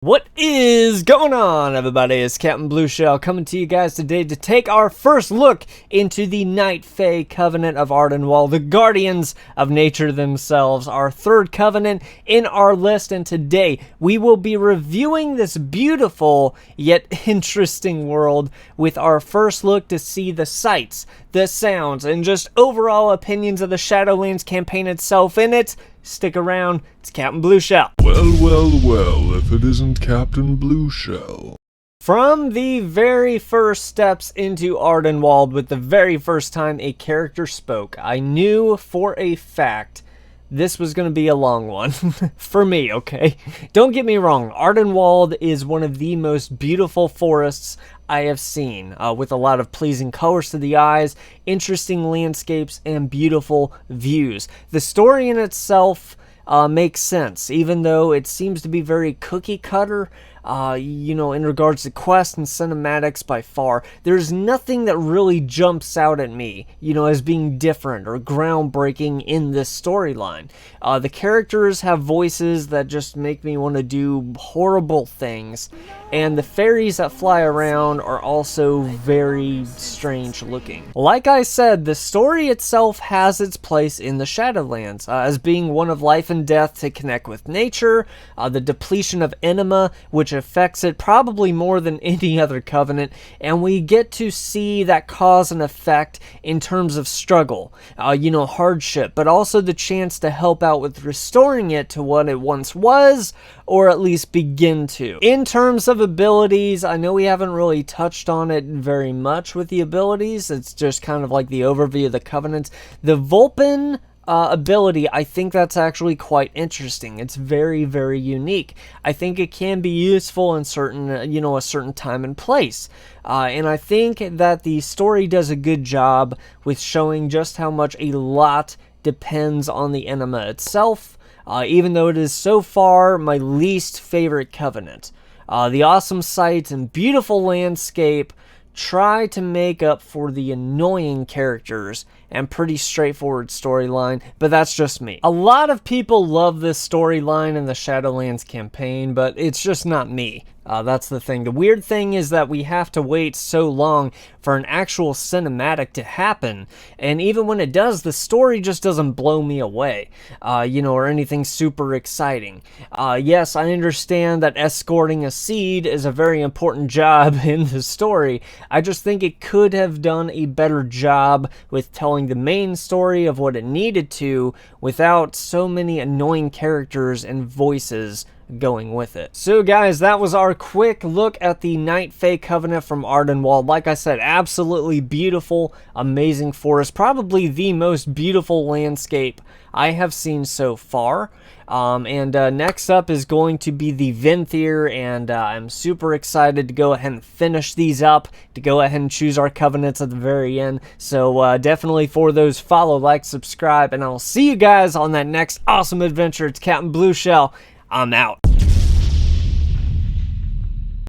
What is going on, everybody? It's Captain Blueshell coming to you guys today to take our first look into the Night Fae Covenant of Ardenwald, the guardians of nature themselves, our third covenant in our list. And today we will be reviewing this beautiful yet interesting world with our first look to see the sights, the sounds, and just overall opinions of the Shadowlands campaign itself. In it, stick around, it's Captain Blueshell. Well, if it isn't Captain Blueshell. From the very first steps into Ardenwald, with the very first time a character spoke, I knew for a fact this was going to be a long one. For me, okay? Don't get me wrong, Ardenwald is one of the most beautiful forests I have seen, with a lot of pleasing colors to the eyes, interesting landscapes, and beautiful views. The story in itself makes sense, even though it seems to be very cookie cutter. In regards to quests and cinematics by far, there's nothing that really jumps out at me, as being different or groundbreaking in this storyline. The characters have voices that just make me want to do horrible things, and the fairies that fly around are also very strange looking. Like I said, the story itself has its place in the Shadowlands, as being one of life and death to connect with nature, the depletion of Anima, which affects it probably more than any other covenant, and we get to see that cause and effect in terms of struggle, hardship, but also the chance to help out with restoring it to what it once was, or at least begin to. In terms of abilities, I know we haven't really touched on it very much with the abilities. It's just kind of like the overview of the covenants. The Vulpin ability, I think that's actually quite interesting. It's very, very unique. I think it can be useful in certain, a certain time and place. And I think that the story does a good job with showing just how much a lot depends on the Anima itself, even though it is so far my least favorite covenant. The awesome sights and beautiful landscape try to make up for the annoying characters and pretty straightforward storyline, but that's just me. A lot of people love this storyline in the Shadowlands campaign, but it's just not me. That's the thing. The weird thing is that we have to wait so long for an actual cinematic to happen, and even when it does, the story just doesn't blow me away, or anything super exciting. Yes, I understand that escorting a seed is a very important job in the story. I just think it could have done a better job with telling the main story of what it needed to without so many annoying characters and voices going with it. So guys, that was our quick look at the Night Fae Covenant from Ardenwald. Like I said, absolutely beautiful, amazing forest, probably the most beautiful landscape I have seen so far. Next up is going to be the Venthyr, and I'm super excited to go ahead and finish these up, to go ahead and choose our covenants at the very end. So definitely for those, follow, like, subscribe, and I'll see you guys on that next awesome adventure. It's Captain Blueshell. I'm out.